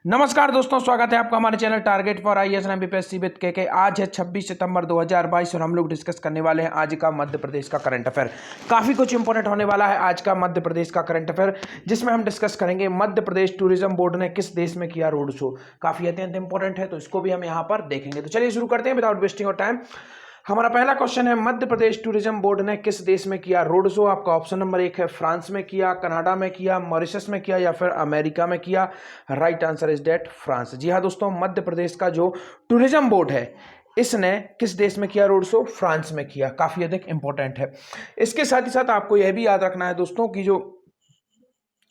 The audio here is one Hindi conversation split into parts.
नमस्कार दोस्तों, स्वागत है आपका हमारे channel target for IAS and MPSC with के। आज है 26 सितंबर 2022 और हम लोग डिस्कस करने वाले हैं आज का मध्य प्रदेश का करंट अफेयर। काफ़ी कुछ इंपॉर्टेंट होने वाला है आज का मध्य प्रदेश का करंट अफेयर, जिसमें हम डिस्कस करेंगे मध्य प्रदेश टूरिज्म बोर्ड ने किस देश में किया रोड शो। काफ़ी अत्यंत इंपॉर्टेंट है, तो इसको भी हम यहाँ पर देखेंगे। तो चलिए शुरू करते हैं विदाउट वेस्टिंग ऑफ टाइम। हमारा पहला क्वेश्चन है, मध्य प्रदेश टूरिज्म बोर्ड ने किस देश में किया रोड शो। आपका ऑप्शन नंबर 1 है फ्रांस में किया, कनाडा में किया, मॉरिशस में किया या फिर अमेरिका में किया। राइट आंसर इज डेट फ्रांस। जी हाँ दोस्तों, मध्य प्रदेश का जो टूरिज्म बोर्ड है इसने किस देश में किया रोड शो? फ्रांस में किया। काफी अधिक इंपॉर्टेंट है। इसके साथ ही साथ आपको यह भी याद रखना है दोस्तों कि जो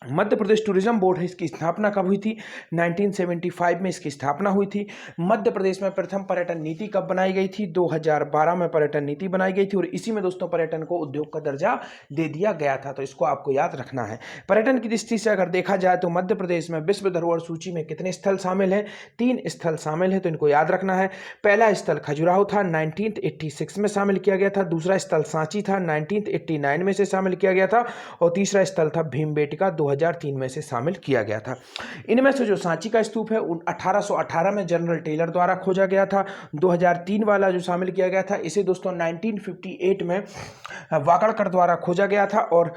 मध्य प्रदेश टूरिज्म बोर्ड है इसकी स्थापना कब हुई थी? 1975 में इसकी स्थापना हुई थी। मध्य प्रदेश में प्रथम पर्यटन नीति कब बनाई गई थी? 2012 में पर्यटन नीति बनाई गई थी और इसी में दोस्तों पर्यटन को उद्योग का दर्जा दे दिया गया था। तो इसको आपको याद रखना है। पर्यटन की दृष्टि से अगर देखा जाए तो मध्य प्रदेश में विश्व धरोहर सूची में कितने स्थल शामिल हैं? 3 स्थल शामिल है, तो इनको याद रखना है। पहला स्थल खजुराहो था, 1986 में शामिल किया गया था। दूसरा स्थल सांची था, 1989 में से शामिल किया गया था। और तीसरा स्थल था भीमबेटका, 2003 में से शामिल किया गया था। इनमें से जो सांची का स्तूप है 1818 में जनरल टेलर द्वारा खोजा गया था। 2003 वाला जो शामिल किया गया था इसे दोस्तों 1958 में वाकड़कर द्वारा खोजा गया था। और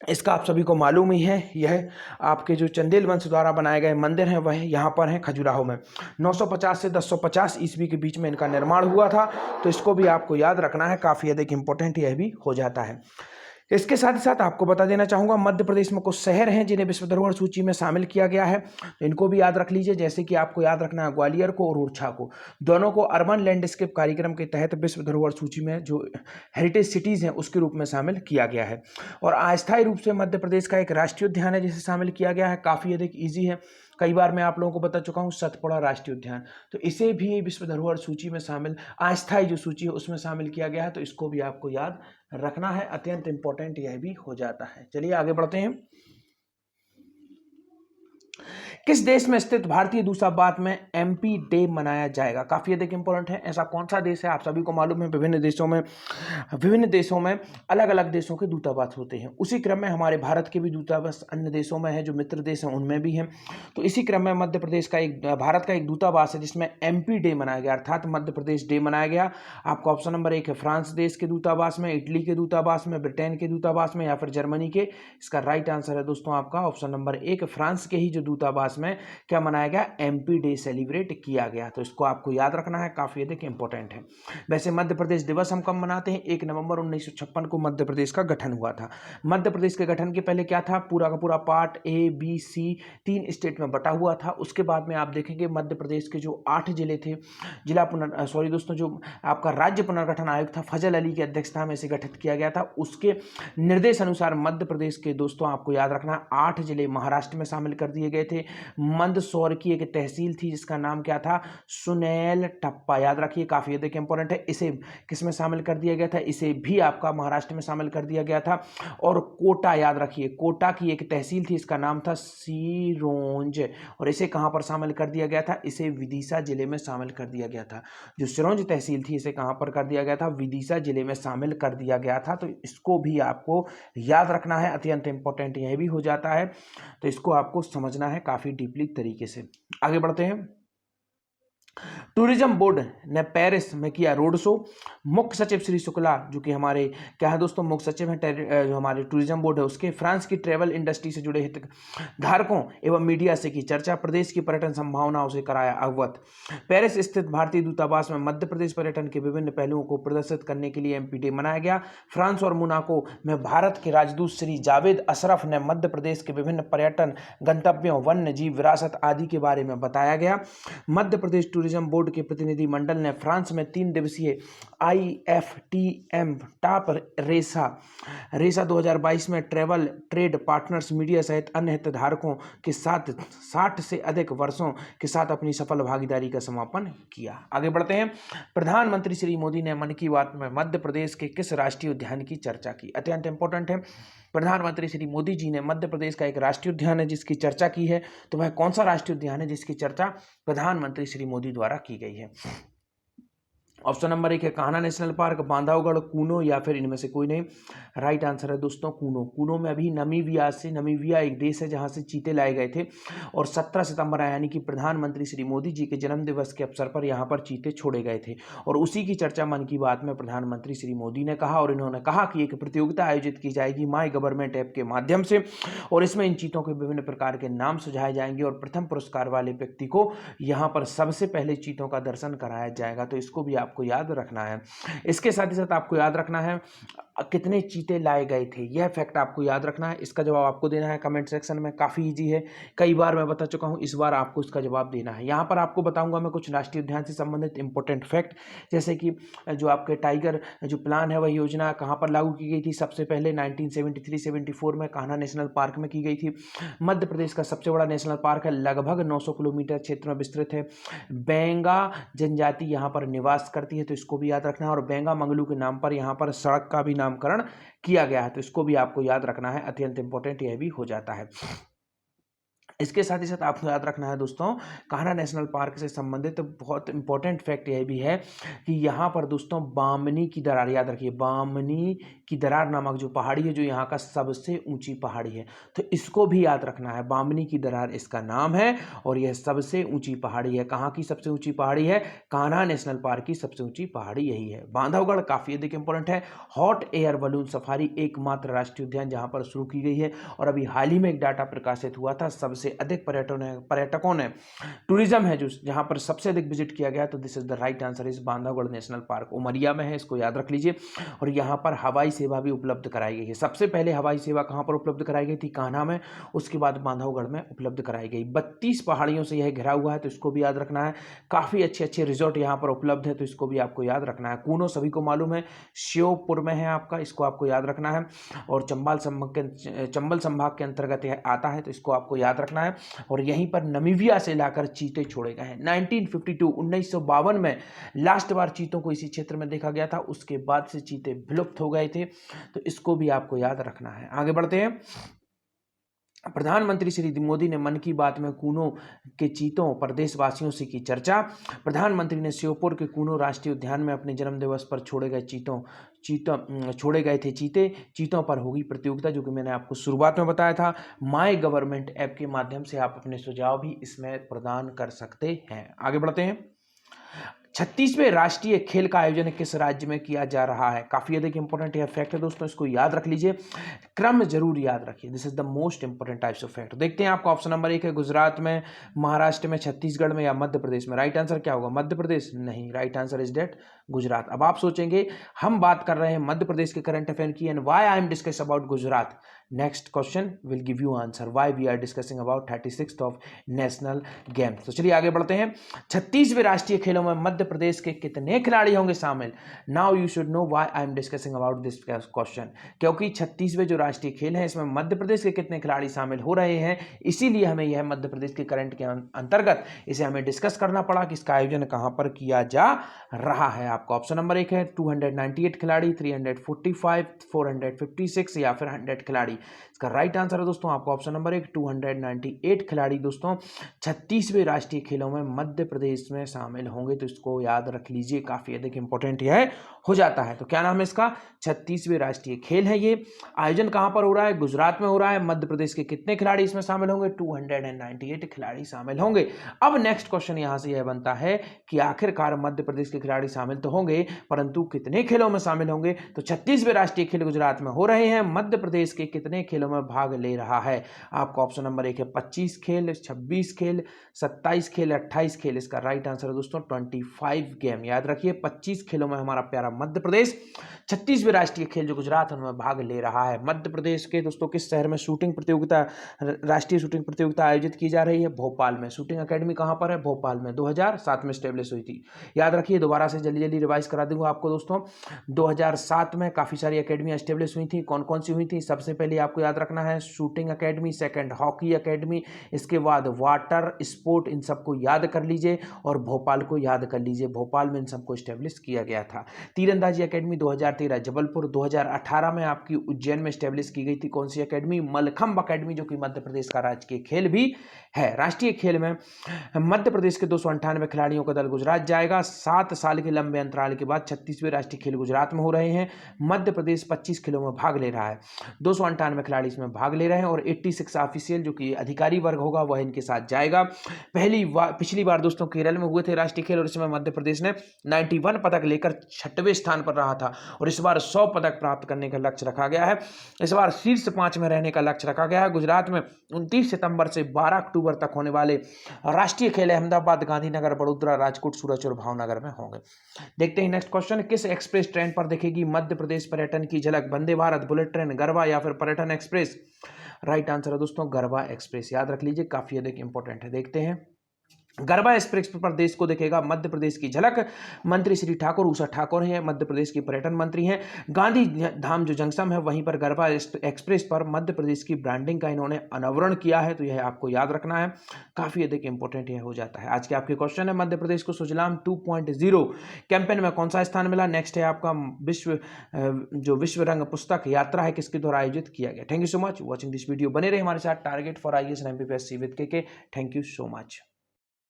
इसका आप सभी को मालूम ही है, यह आपके जो चंदेल वंश द्वारा बनाए गए मंदिर हैं वह यहाँ पर हैं खजुराहो में। 950 से 1050 ईस्वी के बीच में इनका निर्माण हुआ था। तो इसको भी आपको याद रखना है, काफ़ी अधिक इंपॉर्टेंट यह भी हो जाता है। इसके साथ ही साथ आपको बता देना चाहूँगा, मध्य प्रदेश में कुछ शहर हैं जिन्हें विश्व धरोहर सूची में शामिल किया गया है, तो इनको भी याद रख लीजिए। जैसे कि आपको याद रखना है ग्वालियर को और ओरछा को, दोनों को अर्बन लैंडस्केप कार्यक्रम के तहत विश्व धरोहर सूची में जो हेरिटेज सिटीज़ हैं उसके रूप में शामिल किया गया है। और अस्थायी रूप से मध्य प्रदेश का एक राष्ट्रीय उद्यान है जिसे शामिल किया गया है। काफ़ी अधिक ईजी है, कई बार मैं आप लोगों को बता चुका हूँ, सतपुड़ा राष्ट्रीय उद्यान। तो इसे भी विश्व धरोहर सूची में शामिल, अस्थायी जो सूची है उसमें शामिल किया गया है। तो इसको भी आपको याद रखना है, अत्यंत इंपॉर्टेंट यह भी हो जाता है। चलिए आगे बढ़ते हैं। किस देश में स्थित भारतीय दूतावास में एमपी डे मनाया जाएगा? काफी अधिक इंपॉर्टेंट है। ऐसा कौन सा देश है? आप सभी को मालूम है विभिन्न देशों में अलग अलग देशों के दूतावास होते हैं। उसी क्रम में हमारे भारत के भी दूतावास अन्य देशों में है, जो मित्र देश हैं उनमें भी हैं। तो इसी क्रम में मध्य प्रदेश का भारत का एक दूतावास है जिसमें एमपी डे मनाया गया, अर्थात मध्य प्रदेश डे मनाया गया। आपका ऑप्शन नंबर 1 है फ्रांस देश के दूतावास में, इटली के दूतावास में, ब्रिटेन के दूतावास में या फिर जर्मनी के। इसका राइट आंसर है दोस्तों आपका ऑप्शन नंबर 1, फ्रांस के ही जो दूतावास में क्या मनाया गया? एमपी डे सेलिब्रेट किया गया। तो इसको आपको याद रखना है, काफी अधिक इंपॉर्टेंट है। वैसे मध्य प्रदेश दिवस हम कब मनाते हैं? 1 नवंबर 1956 को मध्य प्रदेश का गठन हुआ था। मध्य प्रदेश के गठन के पहले क्या था? पूरा का पूरा part A B C 3 state में बटा हुआ था। उसके बाद में आप देखेंगे मध्य प्रदेश के जो 8 जिले थे, जो आपका राज्य पुनर्गठन आयोग था फजल अली की अध्यक्षता में इसे गठित किया गया था। उसके निर्देश अनुसार मध्य प्रदेश के दोस्तों आपको याद रखना 8 जिले महाराष्ट्र में शामिल कर दिए गए थे। मंदसौर की एक तहसील थी जिसका नाम क्या था? सुनेल टप्पा। याद रखिए, काफी अधिक इंपॉर्टेंट है। इसे किस में शामिल कर दिया गया था? इसे भी आपका महाराष्ट्र में शामिल कर दिया गया था। और कोटा, याद रखिए, कोटा की एक तहसील थी, इसका नाम था सिरोंज, और इसे कहां पर शामिल कर दिया गया था? इसे विदिशा जिले में शामिल कर दिया गया था। जो सिरोंज तहसील थी इसे कहां पर कर दिया गया था? विदिशा जिले में शामिल कर दिया गया था। तो इसको भी आपको याद रखना है, अत्यंत इंपॉर्टेंट यह भी हो जाता है। तो इसको आपको समझना है काफी डीपली तरीके से। आगे बढ़ते हैं। टूरिज्म बोर्ड ने पेरिस में किया रोड शो। मुख्य सचिव श्री शुक्ला, जो कि हमारे क्या है दोस्तों, मुख्य सचिव हैं जो हमारे टूरिज्म बोर्ड है उसके, फ्रांस की ट्रेवल इंडस्ट्री से जुड़े हितधारकों एवं मीडिया से की चर्चा, प्रदेश की पर्यटन संभावनाओं से कराया अवगत। पेरिस स्थित भारतीय दूतावास में मध्य प्रदेश पर्यटन के विभिन्न पहलुओं को प्रदर्शित करने के लिए एमपी डे मनाया गया। फ्रांस और मोनाको में भारत के राजदूत श्री जावेद अशरफ ने मध्य प्रदेश के विभिन्न पर्यटन गंतव्यों, वन्य जीव विरासत आदि के बारे में बताया गया। मध्य प्रदेश टूरिज्म बोर्ड के प्रतिनिधि मंडल ने फ्रांस में 3 दिवसीय IFTM टॉप रेसा 2022 में ट्रेवल ट्रेड पार्टनर्स मीडिया सहित अन्य हितधारकों के साथ 60 से अधिक वर्षों के साथ अपनी सफल भागीदारी का समापन किया। आगे बढ़ते हैं। प्रधानमंत्री श्री मोदी ने मन की बात में मध्य प्रदेश के किस राष्ट्रीय उद्यान की चर्चा की? अत्यंत इंपॉर्टेंट है। प्रधानमंत्री श्री मोदी जी ने मध्य प्रदेश का एक राष्ट्रीय उद्यान है जिसकी चर्चा की है। तो वह कौन सा राष्ट्रीय उद्यान है जिसकी चर्चा प्रधानमंत्री श्री मोदी द्वारा की गई है? ऑप्शन नंबर 1 है कान्हा नेशनल पार्क, बांधवगढ़, कूनो या फिर इनमें से कोई नहीं। राइट आंसर है दोस्तों कूनो। कूनो में अभी नमीबिया एक देश है जहां से चीते लाए गए थे और 17 सितंबर यानी कि प्रधानमंत्री श्री मोदी जी के जन्म दिवस के अवसर पर यहाँ पर चीते छोड़े गए थे और उसी की चर्चा मन की बात में प्रधानमंत्री श्री मोदी ने कहा और इन्होंने कहा कि एक प्रतियोगिता आयोजित की जाएगी माई गवर्नमेंट ऐप के माध्यम से और इसमें इन चीतों के विभिन्न प्रकार के नाम सुझाए जाएंगे और प्रथम पुरस्कार वाले व्यक्ति को यहाँ पर सबसे पहले चीतों का दर्शन कराया जाएगा। तो इसको भी आपको याद रखना है। इसके साथ ही साथ आपको याद रखना है कितने चीते लाए गए थे, यह फैक्ट आपको याद रखना है। इसका जवाब आपको देना है कमेंट सेक्शन में। काफ़ी इजी है, कई बार मैं बता चुका हूं, इस बार आपको इसका जवाब देना है। यहाँ पर आपको बताऊंगा मैं कुछ राष्ट्रीय उद्यान से संबंधित इंपॉर्टेंट फैक्ट, जैसे कि जो आपके टाइगर जो प्लान है वह योजना कहाँ पर लागू की गई थी। सबसे पहले 1973-74 में कान्हा नेशनल पार्क में की गई थी। मध्य प्रदेश का सबसे बड़ा नेशनल पार्क है, लगभग 900 किलोमीटर क्षेत्र में विस्तृत है। बेंगा जनजाति यहाँ पर निवास करती है, तो इसको भी याद रखना है। और बेंगा मंगलू के नाम पर यहाँ पर सड़क का भी नामकरण किया गया है, तो इसको भी आपको याद रखना है। अत्यंत इंपॉर्टेंट यह भी हो जाता है। इसके साथ ही साथ आपको याद रखना है दोस्तों कान्हा नेशनल पार्क से संबंधित बहुत इंपॉर्टेंट फैक्ट यह भी है कि यहाँ पर दोस्तों बामनी की दरार, याद रखिए बामनी की दरार नामक जो पहाड़ी है जो यहाँ का सबसे ऊंची पहाड़ी है, तो इसको भी याद रखना है। बामनी की दरार इसका नाम है और यह सबसे ऊंची पहाड़ी है। कहाँ की सबसे ऊंची पहाड़ी है? कान्हा नेशनल पार्क की सबसे ऊंची पहाड़ी यही है। बांधवगढ़ काफी अधिक इंपॉर्टेंट है। हॉट एयर बलून सफारी एकमात्र राष्ट्रीय उद्यान जहाँ पर शुरू की गई है और अभी हाल ही में एक डाटा प्रकाशित हुआ था, सबसे अधिक पर्यटकों ने टूरिज्म है जो जहां पर सबसे अधिक विजिट किया गया, तो this is the right answer is Bandhavgarh national park. Umaria में है, इसको याद रख लीजिए। और यहां पर हवाई सेवा भी उपलब्ध कराई गई है। सबसे पहले हवाई सेवा कहां पर उपलब्ध कराई गई थी? कान्हा में, उसके बाद बांधवगढ़ में उपलब्ध कराई गई। 32 पहाड़ियों से यह घिरा हुआ है, तो इसको भी याद रखना है। काफी अच्छे अच्छे रिजॉर्ट यहां पर उपलब्ध है, तो इसको भी आपको याद रखना है। कूनो सभी को मालूम है श्योपुर में है आपका, इसको आपको याद रखना है। और चंबल संभाग के अंतर्गत यह आता है, तो इसको आपको याद रखना है। और यहीं पर नमीबिया से लाकर चीते छोड़े गए हैं। 1952 में लास्ट बार चीतों को इसी क्षेत्र में देखा गया था, उसके बाद से चीते विलुप्त हो गए थे, तो इसको भी आपको याद रखना है। आगे बढ़ते हैं। प्रधानमंत्री श्री मोदी ने मन की बात में कूनो के चीतों पर देशवासियों से की चर्चा। प्रधानमंत्री ने श्योपुर के कूनो राष्ट्रीय उद्यान में अपने जन्म दिवस पर छोड़े गए थे चीतों पर होगी प्रतियोगिता, जो कि मैंने आपको शुरुआत में बताया था। माई गवर्नमेंट ऐप के माध्यम से आप अपने सुझाव भी इसमें प्रदान कर सकते हैं। आगे बढ़ते हैं। 36वें राष्ट्रीय खेल का आयोजन किस राज्य में किया जा रहा है? काफी अधिक इंपॉर्टेंट यह फैक्ट है दोस्तों, इसको याद रख लीजिए, क्रम जरूर याद रखिए। This is the most important types of fact. देखते हैं आपका ऑप्शन नंबर 1 है गुजरात में, महाराष्ट्र में, छत्तीसगढ़ में या मध्य प्रदेश में। राइट आंसर क्या होगा? मध्य प्रदेश नहीं, right answer is that Gujarat. अब आप सोचेंगे हम बात कर रहे हैं मध्य प्रदेश के करंट अफेयर की, and why I am discuss about Gujarat. Next question will give you answer why we are discussing about 36th of national games. तो चलिए आगे बढ़ते हैं। 36वें राष्ट्रीय खेलों में मध्य प्रदेश के कितने खिलाड़ी होंगे शामिल? Now you should know why I am discussing about this question, क्योंकि 36वें जो राष्ट्रीय खेल हैं इसमें मध्य प्रदेश के कितने खिलाड़ी शामिल हो रहे हैं, इसीलिए हमें यह मध्य प्रदेश के करंट के अंतर्गत इसे हमें डिस्कस करना पड़ा कि इसका आयोजन कहां पर किया जा रहा है। आपका ऑप्शन नंबर 1 है 298 खिलाड़ी, 345, 456 या फिर 100 खिलाड़ी। इसका राइट आंसर है दोस्तों आपका ऑप्शन नंबर 1 298 खिलाड़ी दोस्तों 36वें राष्ट्रीय खेलों में मध्य प्रदेश में शामिल होंगे, तो इसको याद रख लीजिए, काफी अधिक इंपॉर्टेंट यह हो जाता है। तो क्या नाम है इसका? 36वें राष्ट्रीय खेल है ये। आयोजन कहां पर हो रहा है? गुजरात में हो रहा है। मध्य प्रदेश के कितने खिलाड़ी इसमें शामिल होंगे? 298 खिलाड़ी शामिल होंगे। अब नेक्स्ट क्वेश्चन यहां से यह बनता है कि आखिरकार मध्य प्रदेश के खिलाड़ी शामिल तो होंगे, परंतु कितने खेलों में शामिल होंगे? तो 36वें राष्ट्रीय खेल गुजरात में हो रहे हैं, मध्य प्रदेश के कितने खेलों में भाग ले रहा है? आपका ऑप्शन नंबर 1 है 25 खेल, 26 खेल, 27 खेल, 28 खेल। इसका राइट आंसर है दोस्तों 25 गेम। याद रखिए 25 खेलों में हमारा प्यारा मध्य प्रदेश 36वें राष्ट्रीय खेल जो गुजरात है उनमें भाग ले रहा है। मध्य प्रदेश के दोस्तों किस शहर में शूटिंग प्रतियोगिता, राष्ट्रीय शूटिंग प्रतियोगिता आयोजित की जा रही है? भोपाल में। शूटिंग अकेडमी कहां पर है? भोपाल में। 2007 में स्टेब्लिश हुई थी। याद रखिए, दोबारा से जल्दी जल्दी रिवाइज करा दूंगा आपको दोस्तों। 2007 में काफी सारी अकेडमी स्टेब्लिश हुई थी। कौन कौन सी हुई थी? सबसे पहले आपको याद रखना है shooting academy, second hockey academy, इसके बाद वाटर स्पोर्ट, इन सबको याद कर लीजिए और भोपाल को याद कर लीजिए। भोपाल में इन सबको स्टेब्लिश किया गया था। तीरंदाजी अकेडमी 2013 जबलपुर। 2018 में आपकी उज्जैन में स्टेब्लिश की गई थी कौन सी अकेडमी? मलखंभ अकेडमी, जो कि मध्य प्रदेश का राजकीय खेल भी है। राष्ट्रीय खेल में मध्य प्रदेश के 298 खिलाड़ियों का दल गुजरात जाएगा। 7 साल के लंबे अंतराल के बाद 36वें राष्ट्रीय खेल गुजरात में हो रहे हैं। मध्य प्रदेश 25 खेलों में भाग ले रहा है। 298 खिलाड़ी इसमें भाग ले रहे हैं और 86 ऑफिशियल जो कि अधिकारी वर्ग होगा वह इनके साथ जाएगा। पिछली बार दोस्तों केरल में हुए थे राष्ट्रीय खेल और इसमें मध्य प्रदेश ने 91 पदक लेकर 6वें स्थान पर रहा था और इस बार 100 पदक प्राप्त करने का लक्ष्य रखा गया है। इस बार शीर्ष 5 में रहने का लक्ष्य रखा गया है। गुजरात में 29 सितंबर से 12 अक्टूबर तक होने वाले राष्ट्रीय खेल अहमदाबाद, गांधीनगर, बड़ोदरा, राजकोट, सूरत और भावनगर में होंगे। देखते हैं नेक्स्ट क्वेश्चन, किस एक्सप्रेस ट्रेन पर दिखेगी मध्य प्रदेश पर्यटन की झलक? वंदे भारत, बुलेट ट्रेन, गरबा या फिर पर्यटन एक्सप्रेस? राइट आंसर है दोस्तों गरबा एक्सप्रेस। याद रख लीजिए, काफी अधिक इंपॉर्टेंट है। देखते हैं, गरबा एक्सप्रेस पर देश को दिखेगा मध्य प्रदेश की झलक। मंत्री श्री ठाकुर उषा ठाकुर हैं, मध्य प्रदेश की पर्यटन मंत्री हैं। गांधी धाम जो जंक्शन है वहीं पर गरबा एक्सप्रेस पर मध्य प्रदेश की ब्रांडिंग का इन्होंने अनावरण किया है, तो यह आपको याद रखना है, काफी अधिक इंपॉर्टेंट यह हो जाता है। आज के आपके क्वेश्चन है, मध्य प्रदेश को सुजलाम 2.0 कैंपेन में कौन सा स्थान मिला? नेक्स्ट है आपका विश्व रंग पुस्तक यात्रा है किसके द्वारा आयोजित किया गया? Thank you so much watching this video. बने रहे हमारे साथ target for IAS and MPPSC with KK। Thank you so much.